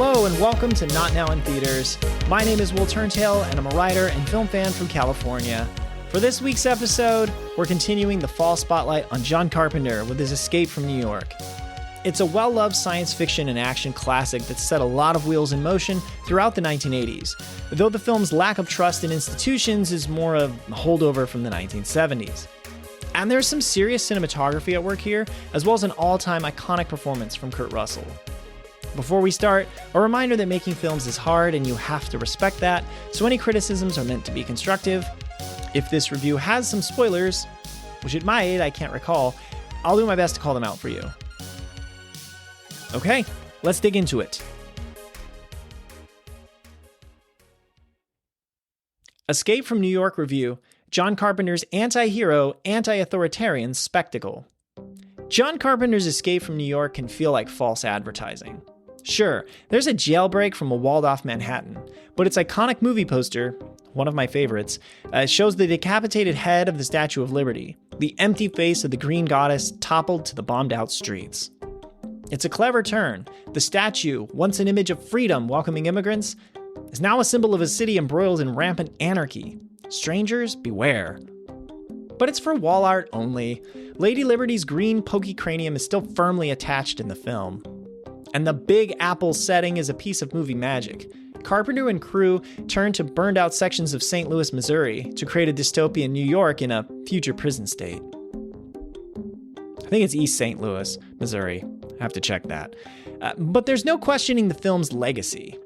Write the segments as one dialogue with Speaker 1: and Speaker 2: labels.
Speaker 1: Hello and welcome to Not Now in Theaters. My name is Will Turntail and I'm a writer and film fan from California. For this week's episode, we're continuing the fall spotlight on John Carpenter with his Escape from New York. It's a well-loved science fiction and action classic that set a lot of wheels in motion throughout the 1980s, though the film's lack of trust in institutions is more a holdover from the 1970s. And there's some serious cinematography at work here, as well as an all-time iconic performance from Kurt Russell. Before we start, a reminder that making films is hard and you have to respect that, so any criticisms are meant to be constructive. If this review has some spoilers, which it might, I can't recall, I'll do my best to call them out for you. Okay, let's dig into it. Escape from New York review, John Carpenter's anti-hero, anti-authoritarian spectacle. John Carpenter's Escape from New York can feel like false advertising. Sure, there's a jailbreak from a walled-off Manhattan, but its iconic movie poster, one of my favorites, shows the decapitated head of the Statue of Liberty, the empty face of the Green Goddess toppled to the bombed-out streets. It's a clever turn. The statue, once an image of freedom welcoming immigrants, is now a symbol of a city embroiled in rampant anarchy. Strangers, beware. But it's for wall art only. Lady Liberty's green pokey cranium is still firmly attached in the film. And the Big Apple setting is a piece of movie magic. Carpenter and crew turned to burned out sections of St. Louis, Missouri to create a dystopian New York in a future prison state. I think it's East St. Louis, Missouri. I have to check that. But there's no questioning the film's legacy.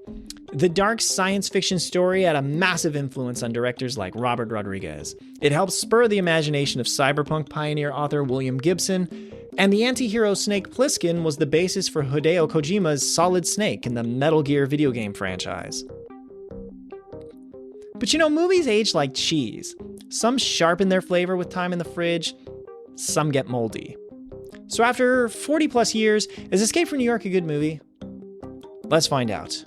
Speaker 1: The dark science fiction story had a massive influence on directors like Robert Rodriguez. It helped spur the imagination of cyberpunk pioneer author William Gibson, and the anti-hero snake Plissken was the basis for Hideo Kojima's Solid Snake in the Metal Gear video game franchise. But movies age like cheese. Some sharpen their flavor with time in the fridge, some get moldy. So after 40 plus years, is Escape from New York a good movie? Let's find out.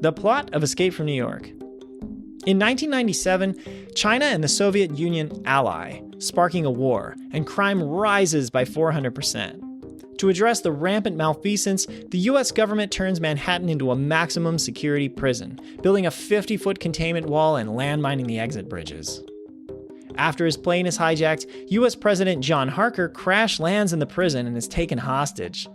Speaker 1: The plot of Escape from New York. In 1997, China and the Soviet Union ally, sparking a war, and crime rises by 400%. To address the rampant malfeasance, the US government turns Manhattan into a maximum security prison, building a 50-foot containment wall and landmining the exit bridges. After his plane is hijacked, US President John Harker crash lands in the prison and is taken hostage.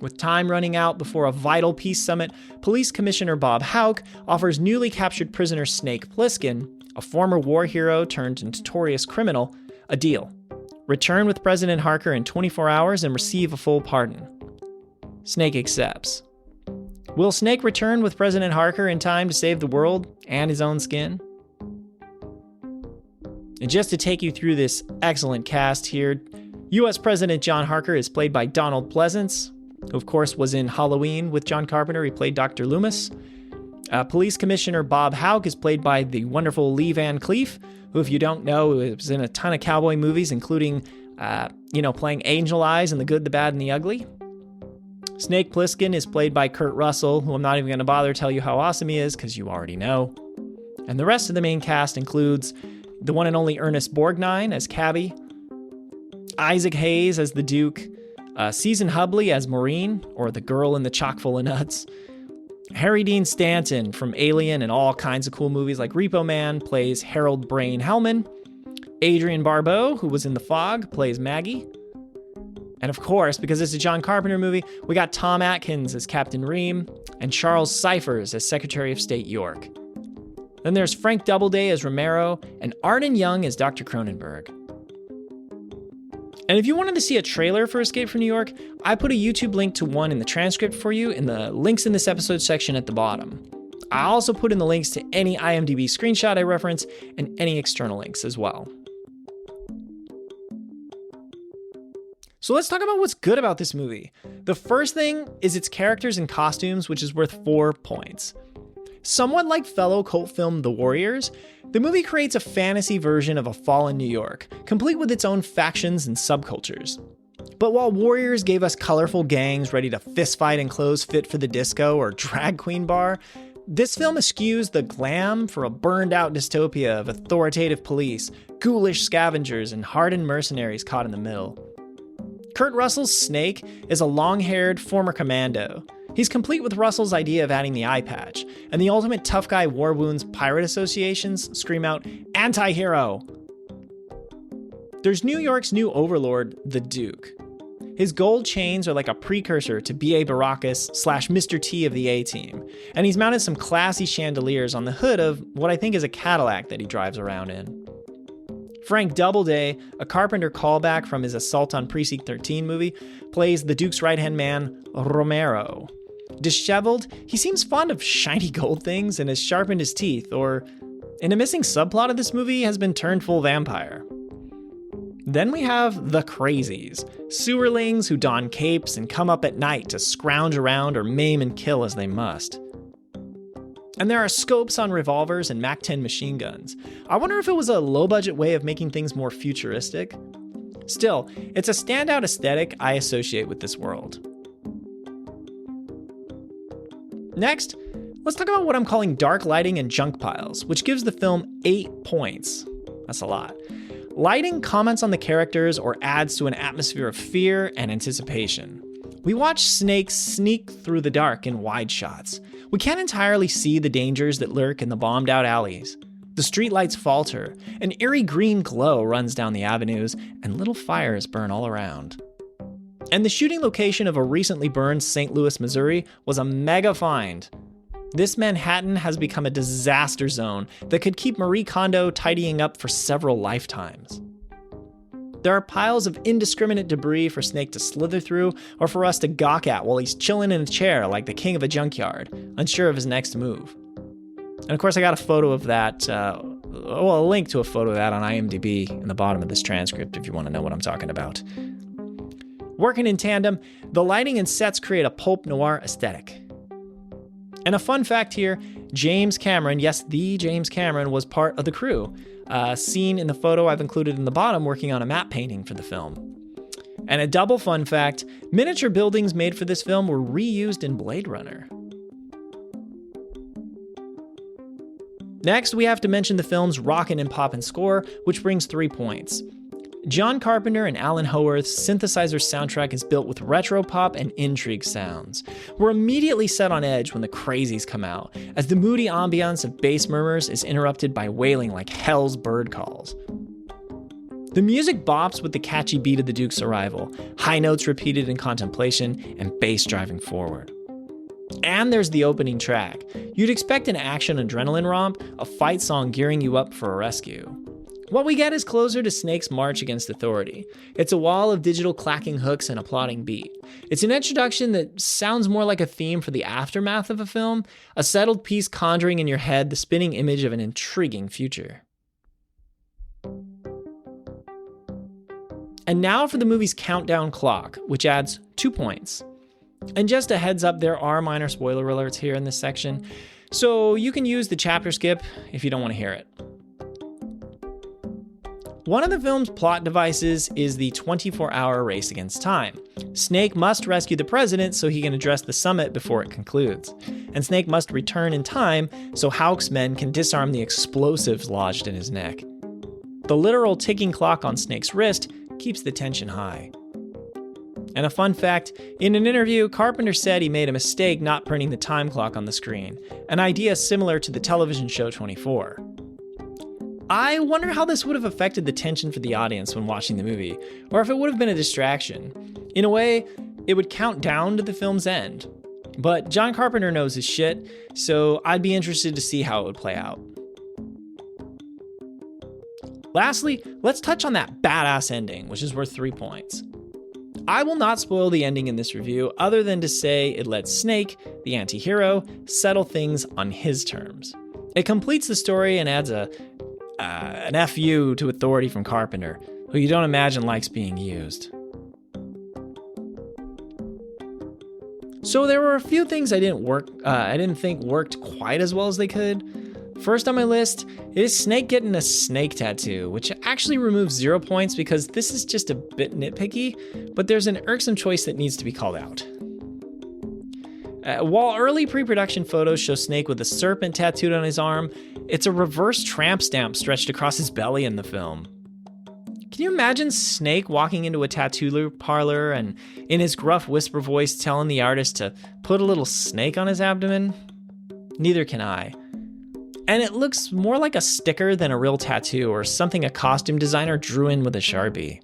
Speaker 1: With time running out before a vital peace summit, Police Commissioner Bob Houck offers newly captured prisoner Snake Plissken, a former war hero turned notorious criminal, a deal. Return with President Harker in 24 hours and receive a full pardon. Snake accepts. Will Snake return with President Harker in time to save the world and his own skin? And just to take you through this excellent cast here, US President John Harker is played by Donald Pleasance, who of course was in Halloween with John Carpenter. He played Dr. Loomis. Police Commissioner Bob Houck is played by the wonderful Lee Van Cleef, who, if you don't know, was in a ton of cowboy movies, including, playing Angel Eyes in The Good, the Bad, and the Ugly. Snake Plissken is played by Kurt Russell, who I'm not even going to bother to tell you how awesome he is, because you already know. And the rest of the main cast includes the one and only Ernest Borgnine as Cabby, Isaac Hayes as the Duke, Susan Hubley as Maureen, or the girl in the chock full of nuts. Harry Dean Stanton from Alien and all kinds of cool movies like Repo Man plays Harold Brain Hellman. Adrienne Barbeau, who was in The Fog, plays Maggie. And of course, because it's a John Carpenter movie, we got Tom Atkins as Captain Ream and Charles Cyphers as Secretary of State York. Then there's Frank Doubleday as Romero and Arden Young as Dr. Cronenberg. And if you wanted to see a trailer for Escape from New York, I put a YouTube link to one in the transcript for you in the links in this episode section at the bottom. I also put in the links to any IMDb screenshot I reference and any external links as well. So let's talk about what's good about this movie. The first thing is its characters and costumes, which is worth 4 points. Somewhat like fellow cult film The Warriors, the movie creates a fantasy version of a fallen New York, complete with its own factions and subcultures. But while Warriors gave us colorful gangs ready to fistfight in clothes fit for the disco or drag queen bar, this film eschews the glam for a burned-out dystopia of authoritative police, ghoulish scavengers, and hardened mercenaries caught in the middle. Kurt Russell's Snake is a long-haired former commando. He's complete with Russell's idea of adding the eye patch, and the ultimate tough guy war wounds pirate associations scream out, "Anti-hero!" There's New York's new overlord, the Duke. His gold chains are like a precursor to B.A. Baracus / Mr. T of the A-Team, and he's mounted some classy chandeliers on the hood of what I think is a Cadillac that he drives around in. Frank Doubleday, a Carpenter callback from his Assault on Precinct 13 movie, plays the Duke's right-hand man, Romero. Disheveled, he seems fond of shiny gold things and has sharpened his teeth, or, in a missing subplot of this movie, has been turned full vampire. Then we have the crazies, sewerlings who don capes and come up at night to scrounge around or maim and kill as they must. And there are scopes on revolvers and MAC-10 machine guns. I wonder if it was a low-budget way of making things more futuristic. Still, it's a standout aesthetic I associate with this world. Next, let's talk about what I'm calling dark lighting and junk piles, which gives the film 8 points. That's a lot. Lighting comments on the characters or adds to an atmosphere of fear and anticipation. We watch Snake sneak through the dark in wide shots. We can't entirely see the dangers that lurk in the bombed-out alleys. The streetlights falter, an eerie green glow runs down the avenues, and little fires burn all around. And the shooting location of a recently burned St. Louis, Missouri was a mega find. This Manhattan has become a disaster zone that could keep Marie Kondo tidying up for several lifetimes. There are piles of indiscriminate debris for Snake to slither through or for us to gawk at while he's chilling in a chair like the king of a junkyard, unsure of his next move. And of course I got a photo of that, a link to a photo of that on IMDb in the bottom of this transcript if you want to know what I'm talking about. Working in tandem, the lighting and sets create a pulp noir aesthetic. And a fun fact here, James Cameron, yes, the James Cameron, was part of the crew, seen in the photo I've included in the bottom working on a matte painting for the film. And a double fun fact, miniature buildings made for this film were reused in Blade Runner. Next, we have to mention the film's rockin' and poppin' score, which brings 3 points. John Carpenter and Alan Howarth's synthesizer soundtrack is built with retro pop and intrigue sounds. We're immediately set on edge when the crazies come out, as the moody ambiance of bass murmurs is interrupted by wailing like hell's bird calls. The music bops with the catchy beat of the Duke's arrival, high notes repeated in contemplation, and bass driving forward. And there's the opening track. You'd expect an action adrenaline romp, a fight song gearing you up for a rescue. What we get is closer to Snake's march against authority. It's a wall of digital clacking hooks and a plodding beat. It's an introduction that sounds more like a theme for the aftermath of a film, a settled piece conjuring in your head the spinning image of an intriguing future. And now for the movie's countdown clock, which adds 2 points. And just a heads up, there are minor spoiler alerts here in this section, so you can use the chapter skip if you don't want to hear it. One of the film's plot devices is the 24-hour race against time. Snake must rescue the president so he can address the summit before it concludes. And Snake must return in time so Houck's men can disarm the explosives lodged in his neck. The literal ticking clock on Snake's wrist keeps the tension high. And a fun fact, in an interview, Carpenter said he made a mistake not printing the time clock on the screen, an idea similar to the television show 24. I wonder how this would have affected the tension for the audience when watching the movie, or if it would have been a distraction. In a way, it would count down to the film's end. But John Carpenter knows his shit, so I'd be interested to see how it would play out. Lastly, let's touch on that badass ending, which is worth 3 points. I will not spoil the ending in this review, other than to say it lets Snake, the anti-hero, settle things on his terms. It completes the story and adds an FU to authority from Carpenter, who you don't imagine likes being used. So there were a few things I didn't think worked quite as well as they could. First on my list is Snake getting a snake tattoo, which actually removes 0 points because this is just a bit nitpicky, but there's an irksome choice that needs to be called out. While early pre-production photos show Snake with a serpent tattooed on his arm, it's a reverse tramp stamp stretched across his belly in the film. Can you imagine Snake walking into a tattoo parlor and in his gruff whisper voice telling the artist to put a little snake on his abdomen? Neither can I. And it looks more like a sticker than a real tattoo or something a costume designer drew in with a Sharpie.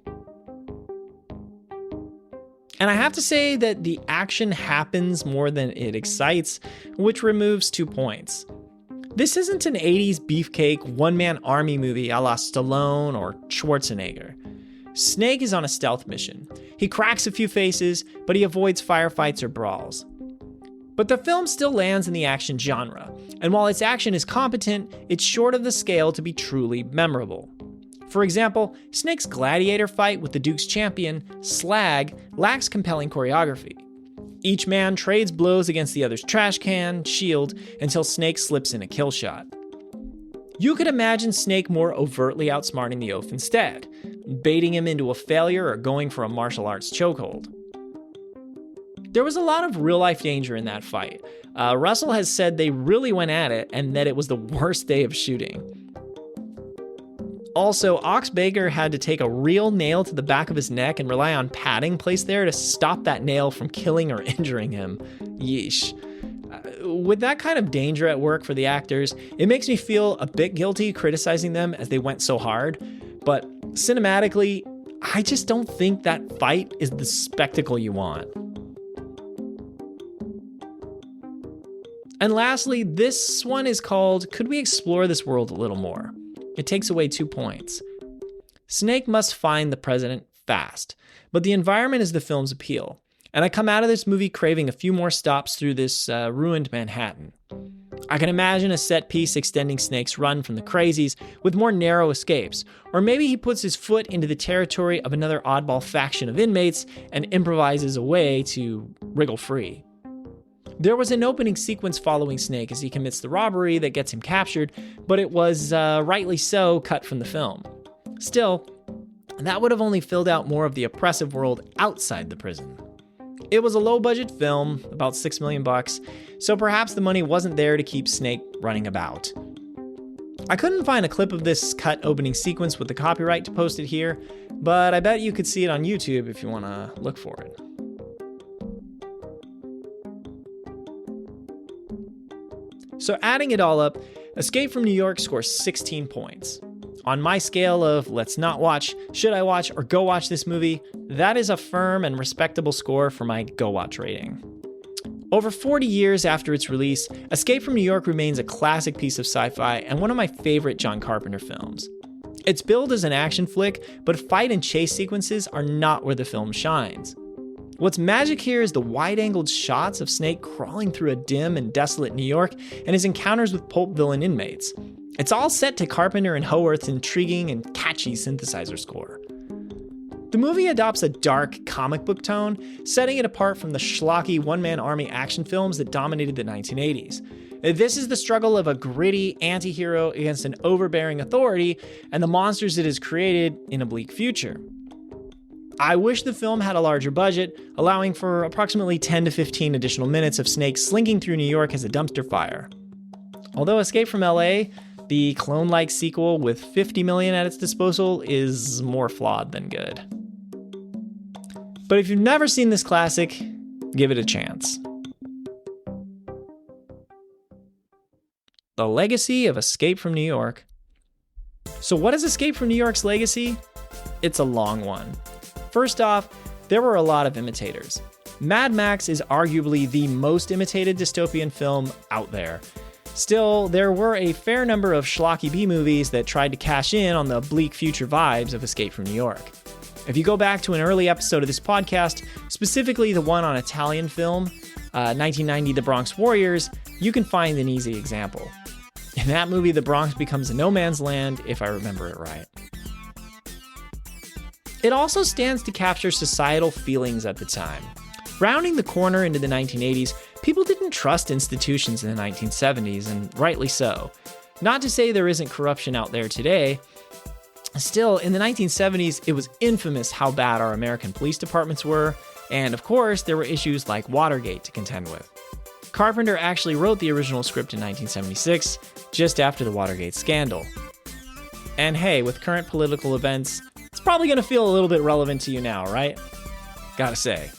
Speaker 1: And I have to say that the action happens more than it excites, which removes 2 points. This isn't an 80s beefcake one-man army movie a la Stallone or Schwarzenegger. Snake is on a stealth mission. He cracks a few faces, but he avoids firefights or brawls. But the film still lands in the action genre, and while its action is competent, it's short of the scale to be truly memorable. For example, Snake's gladiator fight with the Duke's champion, Slag, lacks compelling choreography. Each man trades blows against the other's trash can, shield, until Snake slips in a kill shot. You could imagine Snake more overtly outsmarting the oaf instead, baiting him into a failure or going for a martial arts chokehold. There was a lot of real-life danger in that fight. Russell has said they really went at it and that it was the worst day of shooting. Also, Ox Baker had to take a real nail to the back of his neck and rely on padding placed there to stop that nail from killing or injuring him. Yeesh. With that kind of danger at work for the actors, it makes me feel a bit guilty criticizing them as they went so hard, but cinematically, I just don't think that fight is the spectacle you want. And lastly, this one is called Could We Explore This World a Little More? It takes away 2 points. Snake must find the president fast, but the environment is the film's appeal, and I come out of this movie craving a few more stops through this ruined Manhattan. I can imagine a set piece extending Snake's run from the crazies with more narrow escapes, or maybe he puts his foot into the territory of another oddball faction of inmates and improvises a way to wriggle free. There was an opening sequence following Snake as he commits the robbery that gets him captured, but it was, rightly so, cut from the film. Still, that would have only filled out more of the oppressive world outside the prison. It was a low-budget film, about $6 million, so perhaps the money wasn't there to keep Snake running about. I couldn't find a clip of this cut opening sequence with the copyright to post it here, but I bet you could see it on YouTube if you want to look for it. So adding it all up, Escape from New York scores 16 points. On my scale of let's not watch, should I watch, or go watch this movie, that is a firm and respectable score for my go watch rating. Over 40 years after its release, Escape from New York remains a classic piece of sci-fi and one of my favorite John Carpenter films. It's billed as an action flick, but fight and chase sequences are not where the film shines. What's magic here is the wide-angled shots of Snake crawling through a dim and desolate New York and his encounters with pulp villain inmates. It's all set to Carpenter and Howarth's intriguing and catchy synthesizer score. The movie adopts a dark comic book tone, setting it apart from the schlocky one-man army action films that dominated the 1980s. This is the struggle of a gritty anti-hero against an overbearing authority and the monsters it has created in a bleak future. I wish the film had a larger budget, allowing for approximately 10 to 15 additional minutes of Snake slinking through New York as a dumpster fire. Although Escape from LA, the clone-like sequel with $50 million at its disposal, is more flawed than good. But if you've never seen this classic, give it a chance. The legacy of Escape from New York. So what is Escape from New York's legacy? It's a long one. First off, there were a lot of imitators. Mad Max is arguably the most imitated dystopian film out there. Still, there were a fair number of schlocky B-movies that tried to cash in on the bleak future vibes of Escape from New York. If you go back to an early episode of this podcast, specifically the one on Italian film, 1990 The Bronx Warriors, you can find an easy example. In that movie, the Bronx becomes a no man's land, if I remember it right. It also stands to capture societal feelings at the time. Rounding the corner into the 1980s, people didn't trust institutions in the 1970s, and rightly so. Not to say there isn't corruption out there today. Still, in the 1970s, it was infamous how bad our American police departments were, and of course, there were issues like Watergate to contend with. Carpenter actually wrote the original script in 1976, just after the Watergate scandal. And hey, with current political events, it's probably going to feel a little bit relevant to you now, right? Gotta say.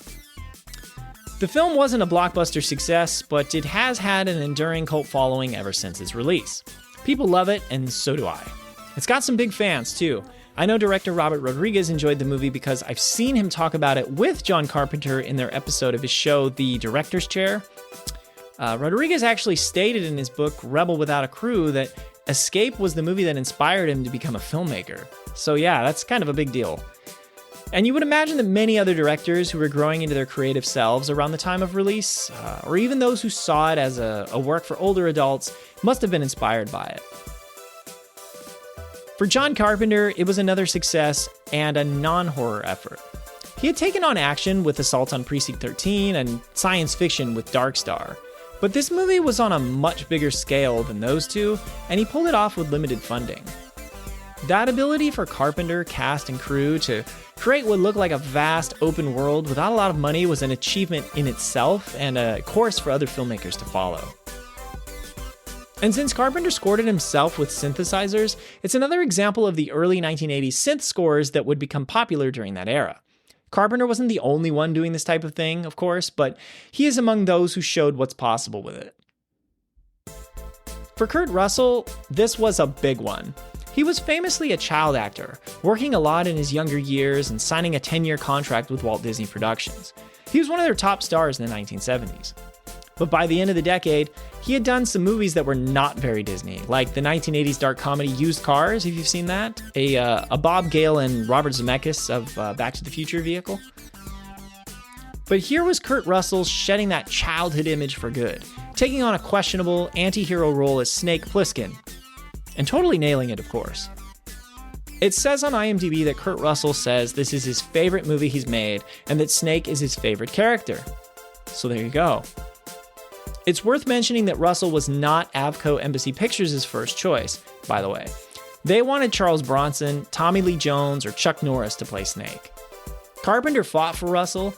Speaker 1: The film wasn't a blockbuster success, but it has had an enduring cult following ever since its release. People love it, and so do I. It's got some big fans, too. I know director Robert Rodriguez enjoyed the movie because I've seen him talk about it with John Carpenter in their episode of his show, The Director's Chair. Rodriguez actually stated in his book, Rebel Without a Crew, that Escape was the movie that inspired him to become a filmmaker. So yeah, that's kind of a big deal. And you would imagine that many other directors who were growing into their creative selves around the time of release, or even those who saw it as a work for older adults, must have been inspired by it. For John Carpenter, it was another success and a non-horror effort. He had taken on action with Assault on Precinct 13 and science fiction with Dark Star. But this movie was on a much bigger scale than those two, and he pulled it off with limited funding. That ability for Carpenter, cast, and crew to create what looked like a vast open world without a lot of money was an achievement in itself and a course for other filmmakers to follow. And since Carpenter scored it himself with synthesizers, it's another example of the early 1980s synth scores that would become popular during that era. Carpenter wasn't the only one doing this type of thing, of course, but he is among those who showed what's possible with it. For Kurt Russell, this was a big one. He was famously a child actor, working a lot in his younger years and signing a 10-year contract with Walt Disney Productions. He was one of their top stars in the 1970s. But by the end of the decade, he had done some movies that were not very Disney, like the 1980s dark comedy Used Cars, if you've seen that, a Bob Gale and Robert Zemeckis of Back to the Future vehicle. But here was Kurt Russell shedding that childhood image for good, taking on a questionable anti-hero role as Snake Plissken, and totally nailing it, of course. It says on IMDb that Kurt Russell says this is his favorite movie he's made, and that Snake is his favorite character. So there you go. It's worth mentioning that Russell was not Avco Embassy Pictures' first choice, by the way. They wanted Charles Bronson, Tommy Lee Jones, or Chuck Norris to play Snake. Carpenter fought for Russell,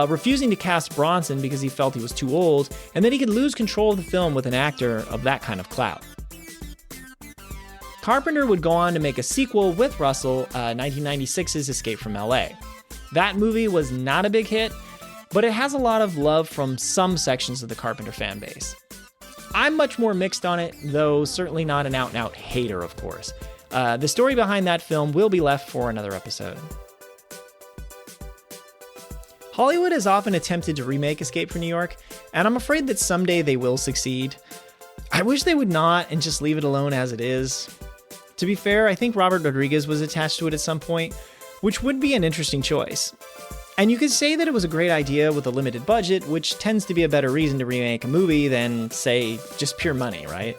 Speaker 1: refusing to cast Bronson because he felt he was too old, and that he could lose control of the film with an actor of that kind of clout. Carpenter would go on to make a sequel with Russell, 1996's Escape from LA. That movie was not a big hit, but it has a lot of love from some sections of the Carpenter fan base. I'm much more mixed on it, though certainly not an out-and-out hater, of course. The story behind that film will be left for another episode. Hollywood has often attempted to remake Escape from New York, and I'm afraid that someday they will succeed. I wish they would not and just leave it alone as it is. To be fair, I think Robert Rodriguez was attached to it at some point, which would be an interesting choice. And you could say that it was a great idea with a limited budget, which tends to be a better reason to remake a movie than, say, just pure money, right?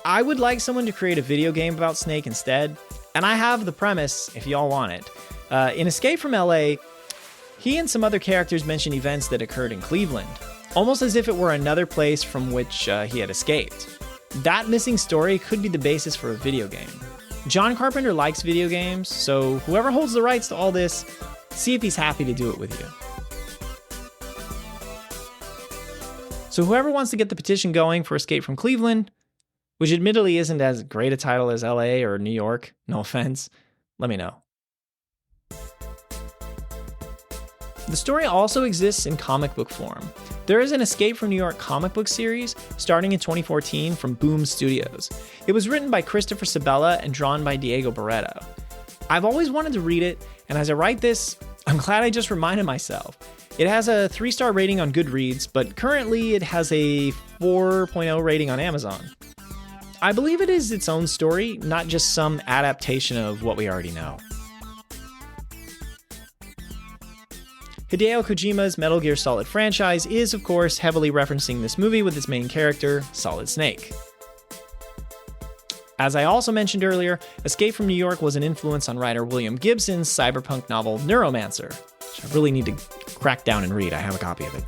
Speaker 1: I would like someone to create a video game about Snake instead, and I have the premise if y'all want it. In Escape from LA, he and some other characters mention events that occurred in Cleveland, almost as if it were another place from which he had escaped. That missing story could be the basis for a video game. John Carpenter likes video games, so whoever holds the rights to all this, see if he's happy to do it with you. So whoever wants to get the petition going for Escape from Cleveland, which admittedly isn't as great a title as LA or New York, no offense, let me know. The story also exists in comic book form. There is an Escape from New York comic book series starting in 2014 from Boom Studios. It was written by Christopher Sabella and drawn by Diego Barreto. I've always wanted to read it, and as I write this, I'm glad I just reminded myself. It has a 3-star rating on Goodreads, but currently it has a 4.0 rating on Amazon. I believe it is its own story, not just some adaptation of what we already know. Hideo Kojima's Metal Gear Solid franchise is, of course, heavily referencing this movie with its main character, Solid Snake. As I also mentioned earlier, Escape from New York was an influence on writer William Gibson's cyberpunk novel Neuromancer, which I really need to crack down and read. I have a copy of it.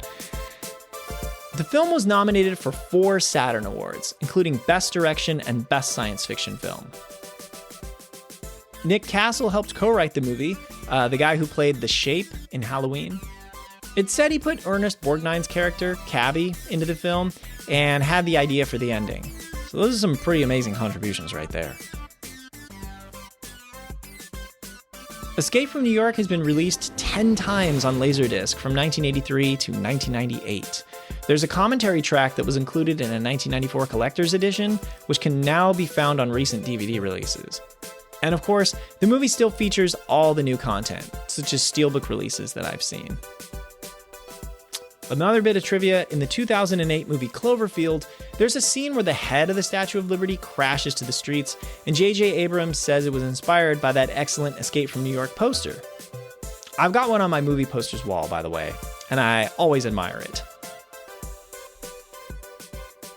Speaker 1: The film was nominated for 4 Saturn Awards, including Best Direction and Best Science Fiction Film. Nick Castle helped co-write the movie, the guy who played The Shape in Halloween. It said he put Ernest Borgnine's character, Cabby, into the film and had the idea for the ending. So those are some pretty amazing contributions right there. Escape from New York has been released 10 times on Laserdisc from 1983 to 1998. There's a commentary track that was included in a 1994 collector's edition, which can now be found on recent DVD releases. And of course, the movie still features all the new content, such as steelbook releases that I've seen. Another bit of trivia, in the 2008 movie Cloverfield, there's a scene where the head of the Statue of Liberty crashes to the streets, and J.J. Abrams says it was inspired by that excellent Escape from New York poster. I've got one on my movie posters wall, by the way, and I always admire it.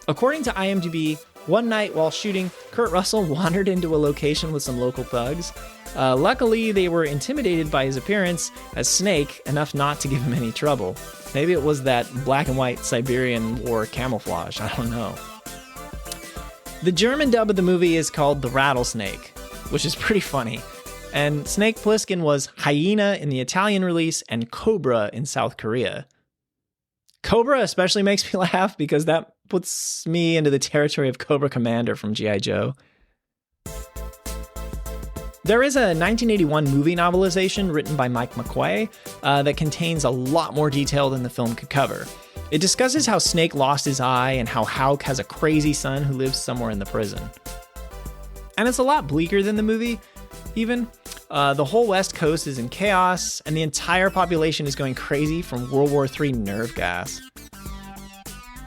Speaker 1: According to IMDb, one night while shooting, Kurt Russell wandered into a location with some local thugs. Luckily, they were intimidated by his appearance as Snake enough not to give him any trouble. Maybe it was that black and white Siberian war camouflage, I don't know. The German dub of the movie is called The Rattlesnake, which is pretty funny. And Snake Plissken was Hyena in the Italian release and Cobra in South Korea. Cobra especially makes me laugh because that puts me into the territory of Cobra Commander from G.I. Joe. There is a 1981 movie novelization written by Mike McQuay that contains a lot more detail than the film could cover. It discusses how Snake lost his eye and how Houck has a crazy son who lives somewhere in the prison. And it's a lot bleaker than the movie, even. The whole West Coast is in chaos, and the entire population is going crazy from World War III nerve gas.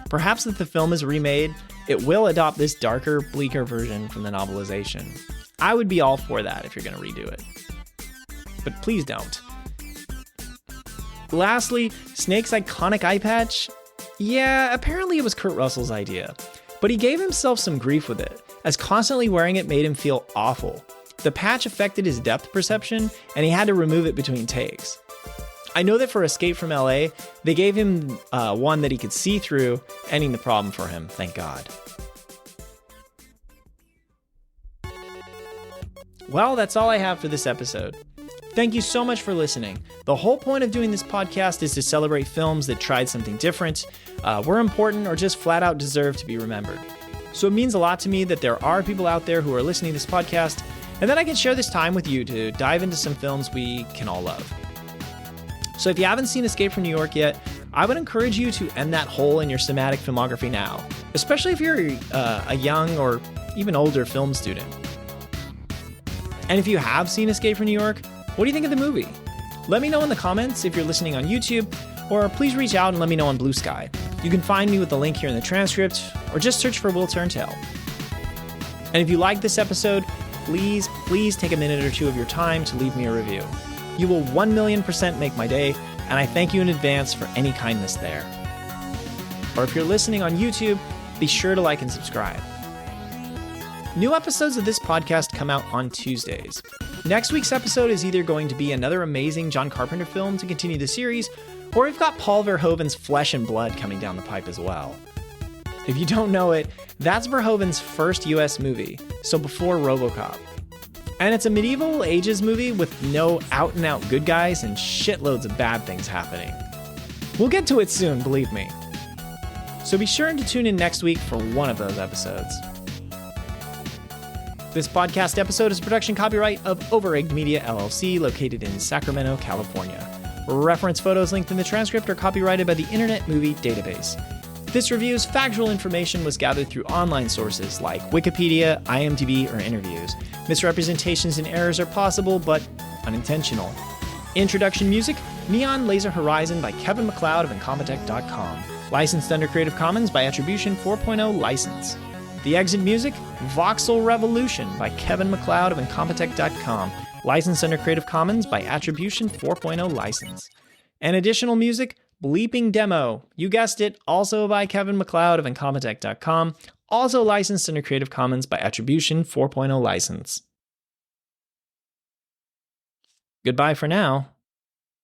Speaker 1: Perhaps if the film is remade, it will adopt this darker, bleaker version from the novelization. I would be all for that if you're going to redo it. But please don't. Lastly, Snake's iconic eye patch? Yeah, apparently it was Kurt Russell's idea. But he gave himself some grief with it, as constantly wearing it made him feel awful. The patch affected his depth perception, and he had to remove it between takes. I know that for Escape from LA, they gave him one that he could see through, ending the problem for him, thank God. Well, that's all I have for this episode. Thank you so much for listening. The whole point of doing this podcast is to celebrate films that tried something different, were important, or just flat out deserve to be remembered. So it means a lot to me that there are people out there who are listening to this podcast, and then I can share this time with you to dive into some films we can all love. So if you haven't seen Escape from New York yet, I would encourage you to end that hole in your cinematic filmography now, especially if you're a young or even older film student. And if you have seen Escape from New York, what do you think of the movie? Let me know in the comments if you're listening on YouTube, or please reach out and let me know on Blue Sky. You can find me with the link here in the transcript, or just search for Will Turntail. And if you liked this episode, please take a minute or two of your time to leave me a review. You will 1,000,000% make my day, and I thank you in advance for any kindness there. Or if you're listening on YouTube, be sure to like and subscribe. New episodes of this podcast come out on Tuesdays. Next week's episode is either going to be another amazing John Carpenter film to continue the series, or we've got Paul Verhoeven's Flesh and Blood coming down the pipe as well. If you don't know it, that's Verhoeven's first US movie, so before RoboCop. And it's a medieval ages movie with no out-and-out good guys and shitloads of bad things happening. We'll get to it soon, believe me. So be sure to tune in next week for one of those episodes. This podcast episode is production copyright of Overegged Media LLC, located in Sacramento, California. Reference photos linked in the transcript are copyrighted by the Internet Movie Database. This review's factual information was gathered through online sources like Wikipedia, IMDb, or interviews. Misrepresentations and errors are possible, but unintentional. Introduction music, Neon Laser Horizon by Kevin MacLeod of Incompetech.com. Licensed under Creative Commons by Attribution 4.0 license. The exit music, Voxel Revolution by Kevin MacLeod of Incompetech.com. Licensed under Creative Commons by Attribution 4.0 license. And additional music, Bleeping Demo, you guessed it, also by Kevin MacLeod of Incompetech.com. Also licensed under Creative Commons by Attribution 4.0 license. Goodbye for now.